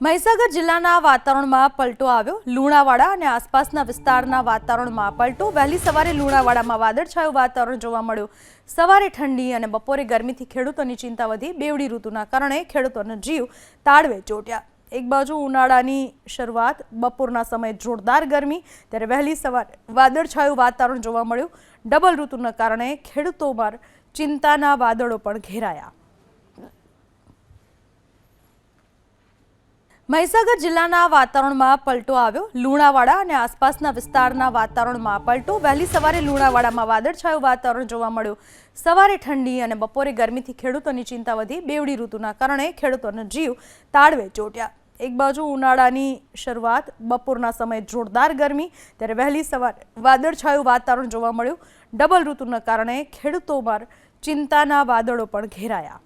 મહીસાગર જિલ્લાના વાતાવરણમાં પલટો આવ્યો। લુણાવાડા અને આસપાસના વિસ્તારના વાતાવરણમાં પલટો। વહેલી સવારે લુણાવાડામાં વાદળછાયું વાતાવરણ જોવા મળ્યું। સવારે ઠંડી અને બપોરે ગરમીથી ખેડૂતોની ચિંતા વધી। બેવડી ઋતુના કારણે ખેડૂતોનો જીવ તાળવે ચોંટ્યા। એક બાજુ ઉનાળાની શરૂઆત, બપોરના સમયે જોરદાર ગરમી, ત્યારે વહેલી સવારે વાદળછાયું વાતાવરણ જોવા મળ્યું। ડબલ ઋતુના કારણે ખેડૂતોમાં ચિંતાના વાદળો પણ ઘેરાયા। મહીસાગર જિલ્લાના વાતાવરણમાં પલટો આવ્યો। લુણાવાડા અને આસપાસના વિસ્તારના વાતાવરણમાં પલટો। વહેલી સવારે લુણાવાડામાં વાદળછાયું વાતાવરણ જોવા મળ્યું। સવારે ઠંડી અને બપોરે ગરમીથી ખેડૂતોની ચિંતા વધી। બેવડી ઋતુના કારણે ખેડૂતોનો જીવ તાળવે ચોંટ્યા। એક બાજુ ઉનાળાની શરૂઆત, બપોરના સમયે જોરદાર ગરમી, ત્યારે વહેલી સવારે વાદળછાયું વાતાવરણ જોવા મળ્યું। ડબલ ઋતુના કારણે ખેડૂતોમાં ચિંતાના વાદળો પણ ઘેરાયા।